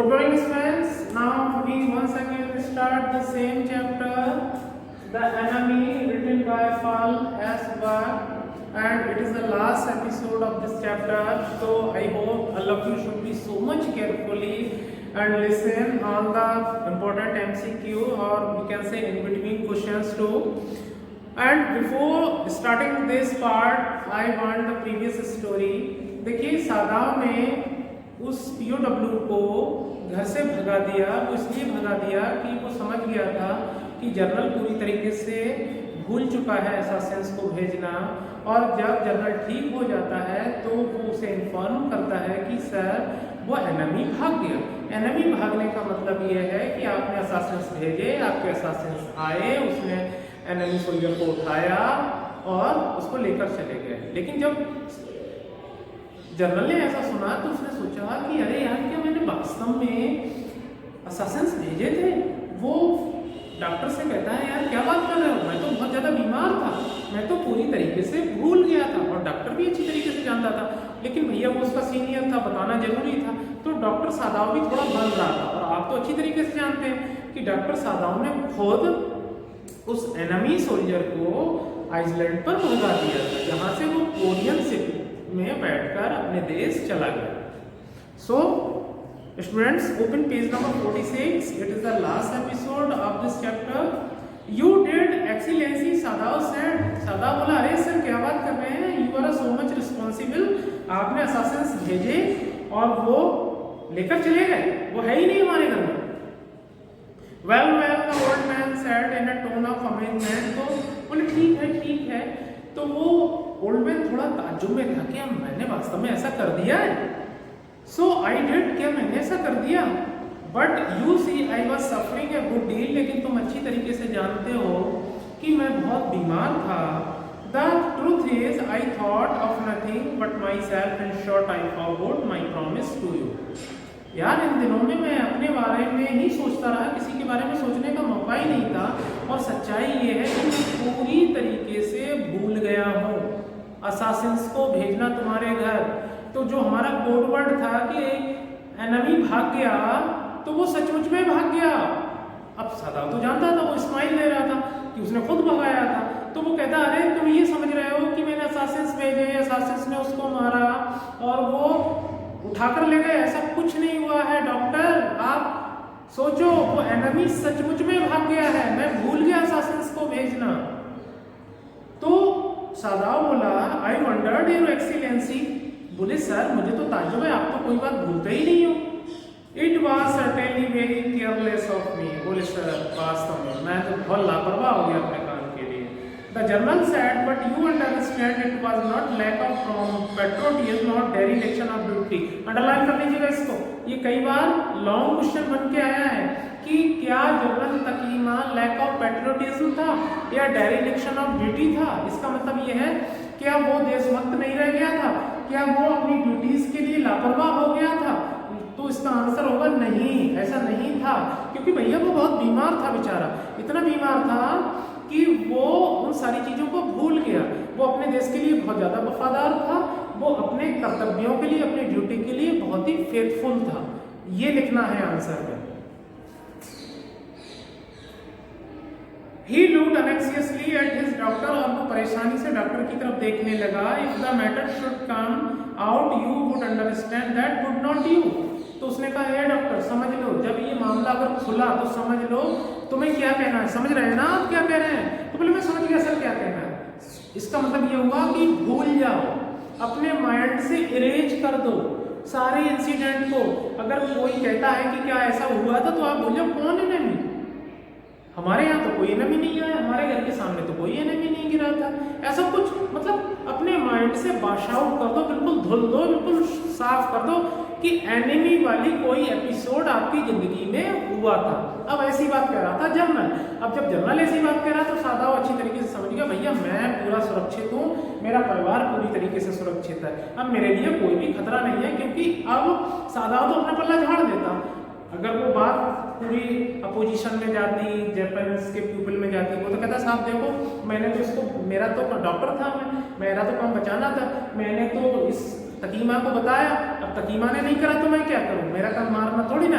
Good morning friends. Now we once again start the same chapter, The Enemy, written by Paul S. Bach, and it is the last episode of this chapter. So I hope all of you should be so much carefully and listen all the important MCQ or we can say in between questions too. And before starting this part, I want the previous story. देखिए सादाव ने उस POW को घर से भगा दिया। वो इसलिए भगा दिया कि वो समझ गया था कि जनरल पूरी तरीके से भूल चुका है असासिन्स को भेजना, और जब जनरल ठीक हो जाता है तो वो उसे इन्फॉर्म करता है कि सर वो एनिमी भाग गया। एनिमी भागने का मतलब ये है कि आपने असासिन्स भेजे, आपके असासिन्स आए, उसने एनिमी सोल्जर को उठाया और उसको लेकर चले गए। लेकिन जब जनरल ने ऐसा सुना तो उसने सोचा कि अरे यार, क्या मैंने वास्तव में असासिन्स भेजे थे? वो डॉक्टर से कहता है यार क्या बात कर रहे हो, मैं तो बहुत ज़्यादा बीमार था, मैं तो पूरी तरीके से भूल गया था। और डॉक्टर भी अच्छी तरीके से जानता था, लेकिन भैया वो उसका सीनियर था, बताना जरूरी था। तो डॉक्टर सादाव भी थोड़ा बन रहा था। और आप तो अच्छी तरीके से जानते हैं कि डॉक्टर सादाव ने खुद उस एनिमी सोल्जर को आइसलैंड पर भगा दिया था, जहाँ से वो कोरियन सिटी में बैठकर अपने देश चला गया। So students, open page number 46. It is the last episode of this chapter. You did excellency, Sadao said. Sadao बोला अरे सर क्या बात कर रहे हैं, you are so much responsible. आपने असासिन्स भेजे और वो लेकर चले गए, वो है ही नहीं हमारे घर में। Well well, the old man said in a tone of amazement. तो बोले ठीक है। तो वो ओल्ड मैन थोड़ा ताज्जुब में था कि मैंने वास्तव में ऐसा कर दिया है। सो आई डिड, क्या मैंने ऐसा कर दिया? But you see I was suffering a good deal. लेकिन तुम अच्छी तरीके से जानते हो कि मैं बहुत बीमार था। The truth is I thought of nothing but myself, in short I forgot my promise to you. यार इन दिनों में मैं अपने बारे में ही सोचता रहा, किसी के बारे में सोचने का मौका ही नहीं था। और सच्चाई ये है कि मैं पूरी तरीके से भूल गया हूँ असासिन्स को भेजना तुम्हारे घर। तो जो हमारा कोड वर्ड था कि एनिमी भाग गया, तो वो सचमुच में भाग गया। अब सादाव तो जानता था, वो स्माइल दे रहा था कि उसने खुद भगाया था। तो वो कहता अरे तुम ये समझ रहे हो कि मैंने असासिन्स भेजे, असासिन्स ने उसको मारा और वो उठाकर ले गए? ऐसा कुछ नहीं हुआ है डॉक्टर। आप सोचो, वो एनिमी सचमुच में भाग गया है, मैं भूल गया असासिन्स को भेजना। तो सादाव बोला आई वंडर्ड योर एक्सीलेंसी। बोले सर मुझे तो ताज्जुब है, आप तो कोई बात भूलते ही नहीं हो। It was certainly very careless of me. बोले सर वास्तव में मैं तो बहुत लापरवाह हो गया अपने काम के लिए। The general said but you understand it was not lack of patriotism not derivation of duty. Underline कर लीजिएगा इसको, ये कई बार लॉन्ग क्वेश्चन बन के आया है कि क्या जनरल तकीमा लैक ऑफ पेट्रोटिज्म था या डेरिवेशन ऑफ ड्यूटी था। इसका मतलब ये है क्या वो देशभक्त नहीं रह गया था, क्या वो अपनी ड्यूटीज के लिए लापरवाह हो गया था? तो इसका आंसर होगा नहीं, ऐसा नहीं था। क्योंकि भैया वो बहुत बीमार था बेचारा, इतना बीमार था कि वो उन सारी चीज़ों को भूल गया। वो अपने देश के लिए बहुत ज़्यादा वफादार था, वो अपने कर्तव्यों के लिए, अपनी ड्यूटी के लिए बहुत ही फेथफुल था। ये लिखना है आंसर में। He looked anxiously at his doctor, और वो परेशानी से डॉक्टर की तरफ देखने लगा। If the matter should come out, you would understand that, would not you? तो उसने कहा हे डॉक्टर समझ लो, जब ये मामला अगर खुला तो समझ लो तुम्हें क्या कहना है। समझ रहे हैं ना आप क्या कह रहे हैं? तो बोले मैं समझ गया सर क्या कहना है। इसका मतलब ये हुआ कि भूल जाओ, अपने माइंड से इरेज कर दो सारे इंसिडेंट को। अगर कोई कहता है कि क्या ऐसा हुआ था तो आप बोल जाओ कौन एनिमी? हमारे यहाँ तो कोई एनिमी नहीं आया, हमारे घर के सामने तो कोई एनिमी नहीं गिरा था। ऐसा कुछ मतलब अपने माइंड से वॉश आउट कर दो, बिल्कुल धुल दो, बिल्कुल साफ कर दो कि एनिमी वाली कोई एपिसोड आपकी जिंदगी में हुआ था। अब ऐसी बात कह रहा था जनरल। अब जब जनरल ऐसी बात कह रहा तो सादाव अच्छी तरीके से समझ गया भैया मैं पूरा सुरक्षित हूँ, मेरा परिवार पूरी तरीके से सुरक्षित है, अब मेरे लिए कोई भी खतरा नहीं है। क्योंकि अब सादाव तो अपना पल्ला झाड़ देता। अगर वो बात पूरी अपोजिशन में जाती, जापानीज के पीपल में जाती, वो तो कहता साहब देखो मैंने तो इसको, मेरा तो डॉक्टर था, मेरा तो काम बचाना था, मैंने तो इस तकीमा को बताया, अब तकीमा ने नहीं करा तो मैं क्या करूं, मेरा काम मारना थोड़ी ना।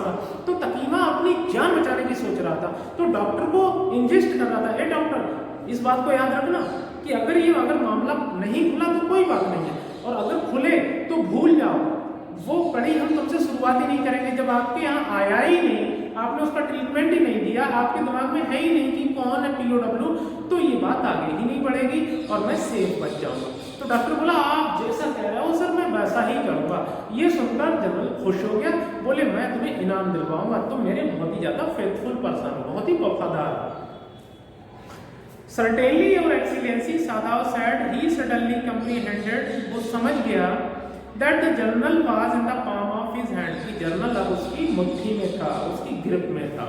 हुआ। तो तकीमा अपनी जान बचाने की सोच रहा था, तो डॉक्टर को इंजेस्ट कर रहा था, ए डॉक्टर इस बात को याद रखना कि अगर मामला नहीं खुला तो कोई बात नहीं है, और अगर खुले तो भूल जाओ, वो कड़ी हम तुमसे शुरुआत ही नहीं करेंगे। जब आपके यहाँ आया ही नहीं, आपने उसका ट्रीटमेंट ही नहीं दिया, आपके दिमाग में है ही नहीं कि कौन है POW, तो ये बात आगे ही नहीं बढ़ेगी और मैं सेफ बच जाऊंगा। तो डॉक्टर बोला आप जैसा कह रहे हो सर मैं वैसा ही करूंगा। ये सुनकर जनरल खुश हो गया, बोले मैं तुम्हें इनाम दिलवाऊंगा, तुम मेरे बहुत ही ज्यादा फेथफुल पर्सन हो, बहुत ही वफादार हो। Certainly your excellency, Sadao said. He suddenly comprehended, वो समझ गया that the journal was in the palm of his hand, कि जर्नल अब उसकी मुट्ठी में था, उसकी ग्रिप में था।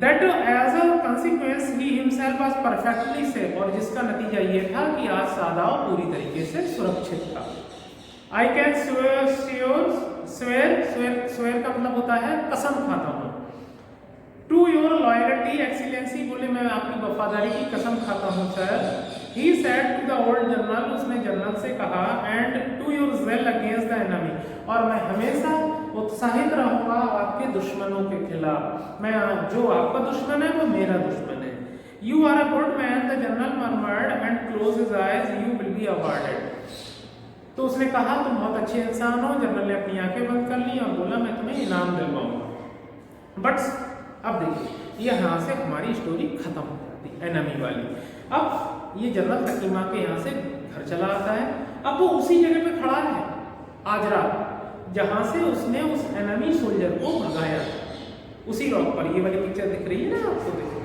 That as a consequence he himself was perfectly safe, और जिसका नतीजा ये था कि आज सादाओ पूरी तरीके से सुरक्षित था। I can swear का मतलब होता है कसम खाता हूँ। टू योर लॉयल्टी एक्सीलेंसी, बोले मैं आपकी वफादारी की कसम खाता हूँ sir. He said to the old general, उसने जनरल से कहा, and to your zeal against the enemy, और मैं हमेशा उत्साहित रहूंगा आपके दुश्मनों के खिलाफ। मैं जो आपका दुश्मन है वो मेरा दुश्मन है। You are a good man, the general murmured and close his eyes, you will be awarded. तो उसने कहा तुम बहुत अच्छे इंसान हो। जनरल ने अपनी आंखें बंद कर ली और बोला मैं तुम्हें इनाम दिलवाऊंगा। बट अब देखिए यहाँ से हमारी स्टोरी खत्म हो जाती है, एनिमी वाली। अब ये जनरल तकीमा के यहाँ से घर चला आता है। अब वो उसी जगह पे खड़ा है आजरा, जहाँ से उसने उस एनिमी सोल्जर को भगाया, उसी रॉक पर। ये वाली पिक्चर दिख रही है ना आपको, देखो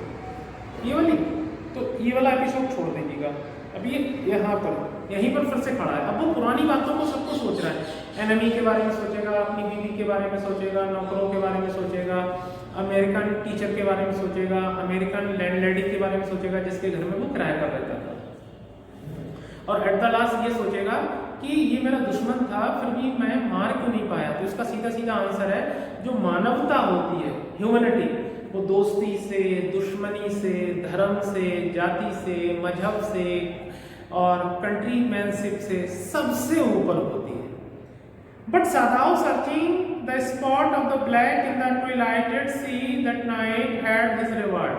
ये वाली, तो ये वाला एपिसोड छोड़ दीजिएगा। अब ये यहाँ पर यहीं पर फिर से खड़ा है। अब वो पुरानी बातों को सबको सोच रहा है, एनिमी के बारे में सोचेगा, अपनी बीवी के बारे में सोचेगा, नौकरों के बारे में सोचेगा, अमेरिकन टीचर के बारे में सोचेगा, अमेरिकन लैंडलेडी के बारे में सोचेगा जिसके घर में वो किराया कर रहता था, और एट द लास्ट ये सोचेगा कि ये मेरा दुश्मन था फिर भी मैं मार क्यों नहीं पाया। तो इसका सीधा सीधा आंसर है जो मानवता होती है, ह्यूमैनिटी, वो दोस्ती से, दुश्मनी से, धर्म से, जाति से, मजहब से और कंट्रीमैनशिप से सबसे ऊपर होती है। But Sadao searching the spot of the black in the twilighted sea that night had his reward,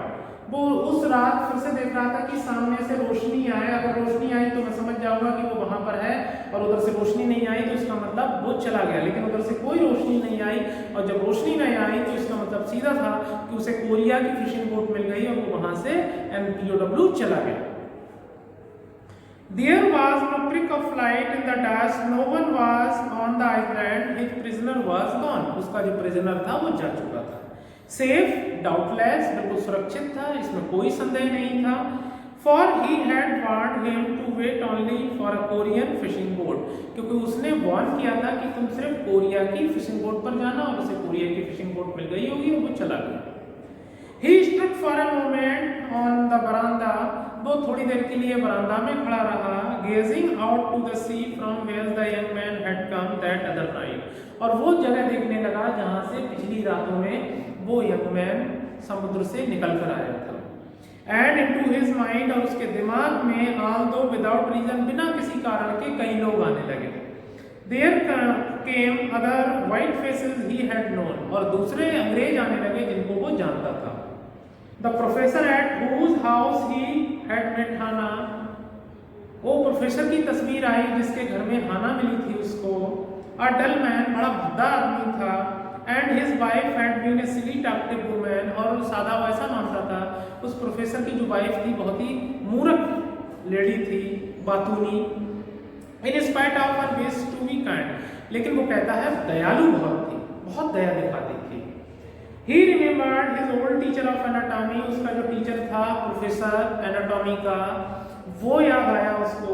वो उस रात फिर से देख रहा था कि सामने से रोशनी आए, अगर रोशनी आई तो मैं समझ जाऊंगा कि वो वहां पर है, और उधर से रोशनी नहीं आई तो इसका मतलब वो चला गया। लेकिन उधर से कोई रोशनी नहीं आई, और जब रोशनी नहीं आई तो इसका मतलब सीधा था कि उसे कोरिया की फिशिंग बोट मिल गई और वो वहां से MPOW चला गया। There was no prick of light in the dust, no one was on the island, his prisoner was gone, उसका जो prisoner था वो जा चुका था। Safe, doubtless, बिल्कुल सुरक्षित था, इसमें कोई संदेह नहीं था। For he had warned him to wait only for a Korean fishing boat, क्योंकि उसने वार्न किया था कि तुम सिर्फ कोरिया की फिशिंग बोट पर जाना, और उसे कोरिया की फिशिंग बोट मिल गई होगी और वो चला गया। He stood for a moment on the veranda, वो थोड़ी देर के लिए बरामदा में खड़ा रहा, gazing out to the sea from where the young man had come that other night, और वो जगह देखने लगा जहां से पिछली रातों में वो यंग मैन समुद्र से निकल कर आया था। And into his mind, और उसके दिमाग में, although without reason, बिना किसी कारण के कई लोग आने लगे। There came other white faces he had known, और दूसरे अंग्रेज आने लगे जिनको वो जानता था। The professor at whose house he had met Hana, वो प्रोफेसर की तस्वीर आई जिसके घर में हाना मिली थी उसको। A dull man, बड़ा भद्दा आदमी था। And his wife had been a silly talkative woman, और सादा वैसा मानता था उस प्रोफेसर की जो वाइफ थी बहुत ही मूर्ख लेडी थी, बातूनी। In spite of her wish to be kind, लेकिन वो कहता है दयालु बहुत थी, बहुत दया दिखाती थी। He remembered his old teacher of anatomy, उसका जो टीचर था प्रोफेसर एनाटॉमी का, वो याद आया उसको।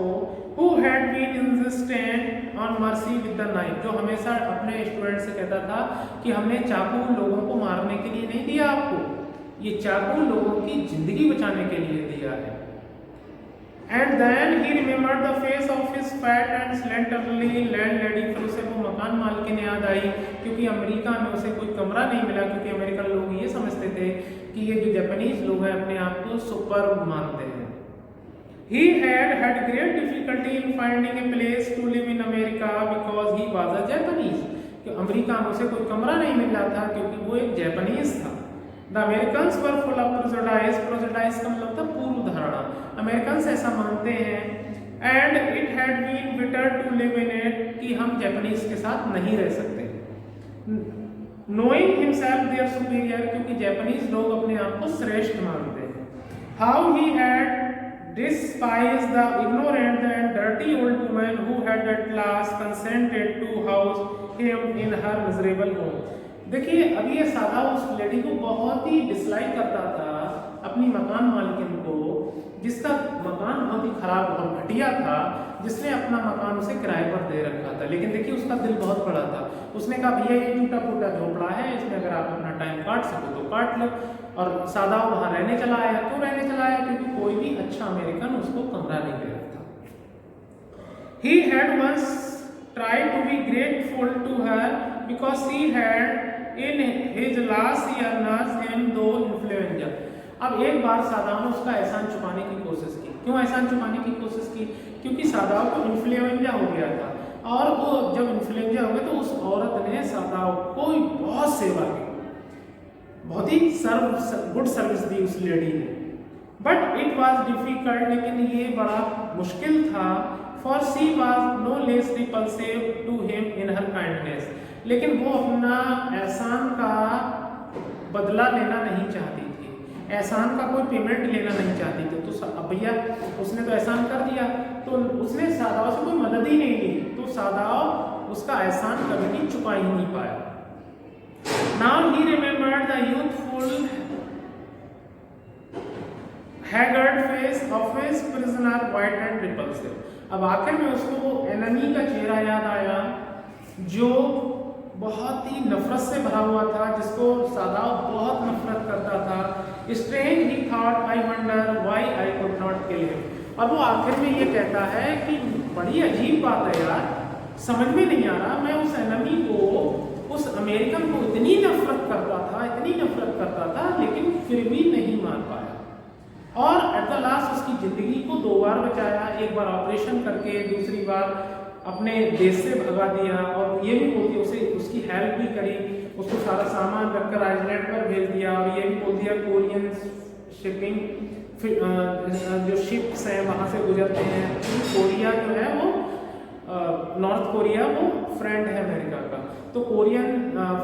Who had been insistent on mercy with the knife, जो हमेशा अपने स्टूडेंट से कहता था कि हमने चाकू लोगों को मारने के लिए नहीं दिया आपको, ये चाकू लोगों की जिंदगी बचाने के लिए दिया है। And then he remembered the face of his fat and slenderly landlady, फिर उसे वो मकान मालकिन याद आई, क्योंकि अमेरिका में उसे कोई कमरा नहीं मिला, क्योंकि अमेरिकन लोग ये समझते थे कि ये जो जापानीज लोग हैं अपने आप को सुपर मानते हैं। He had great difficulty in finding a place to live in America because he was a Japanese, कि अमेरिका में उसे कोई कमरा नहीं मिल रहा था क्योंकि वो एक जापानीज था। The Americans were full of prejudice, prejudice का मतलब था पूर्व धारणा, अमेरिकन्स ऐसा मानते हैं। And it had been better to live in it, कि हम जापानीज के साथ नहीं रह सकते। नोइंग हिमसेल्फ देयर सुपीरियर, क्योंकि जापानीज लोग अपने आप को श्रेष्ठ मानते हैं। How he had despised the ignorant and dirty old woman who had at last consented to house him in her miserable home। देखिए अभी ये सादा उस लेडी को बहुत ही डिसलाइक करता था, अपनी मकान मालिकिन को, जिसका मकान बहुत ही खराब और घटिया था, जिसने अपना मकान उसे किराए पर दे रखा था। लेकिन देखिए उसका दिल बहुत बड़ा था, उसने कहा भैया ये टूटा फूटा झोपड़ा है, इसमें अगर आप अपना टाइम काट सको तो काट लो। और सादा वहाँ रहने चला आया। क्यों रहने चला आया? क्योंकि कोई भी अच्छा अमेरिकन उसको कमरा नहीं दे रहा था। He had once tried to be grateful to her because she had in his last year nursed him though influenza। अब एक बार सादाव ने उसका एहसान चुकाने की कोशिश की। क्यों एहसान चुकाने की कोशिश की? क्योंकि सादाव को इन्फ्लुएंजा हो गया था, और वो जब इन्फ्लुएंजा हो गया तो उस औरत ने सादाव को बहुत सेवा की, बहुत ही गुड सर्विस दी उस लेडी ने। बट इट वॉज डिफिकल्ट, लेकिन ये बड़ा मुश्किल था। For she was no less repulsive to him in her kindness, लेकिन वो अपना एहसान का बदला लेना नहीं चाहती थी, एहसान का कोई पेमेंट लेना नहीं चाहती थी। तो अब भैया उसने तो एहसान कर दिया, तो उसने सादाव से कोई मदद ही नहीं ली, तो सादाव उसका एहसान कभी भी चुका ही नहीं पाया। Now he remembered the youthful, haggard face of his prisoner, white and repulsive। अब आखिर में उसको वो एनिमी का चेहरा याद आया जो बहुत ही नफरत से भरा हुआ था, जिसको सादाव बहुत नफरत करता था। Strange he thought, I wonder why I could not kill him। और वो आखिर में ये कहता है कि बड़ी अजीब बात है यार, समझ में नहीं आ रहा, मैं उस एनिमी को, उस अमेरिकन को इतनी नफरत करता था, इतनी नफरत करता था, लेकिन फिर भी नहीं मार पाया। और एट द लास्ट उसकी जिंदगी को 2 बार बचाया, एक बार ऑपरेशन करके, दूसरी बार अपने देश से भगा दिया, और ये भी बोल दिया उसे, उसकी हेल्प भी करी, उसको सारा सामान रखकर आइलैंड पर भेज दिया, और ये भी बोल दिया कोरियन शिपिंग जो शिप्स हैं वहाँ से गुजरते हैं, कोरिया जो है वो नॉर्थ कोरिया वो फ्रेंड है अमेरिका का, तो कोरियन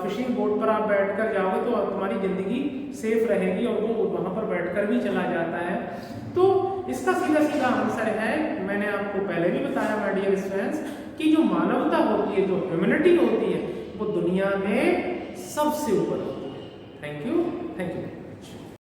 फिशिंग बोट पर आप बैठकर जाओगे तो तुम्हारी ज़िंदगी सेफ रहेगी, और वो वहाँ पर बैठकर भी चला जाता है। तो इसका सीधा सीधा आंसर है, मैंने आपको पहले भी बताया माय डियर स्टूडेंट्स, कि जो मानवता होती है, जो ह्यूमैनिटी होती है, वो दुनिया में सबसे ऊपर होती है।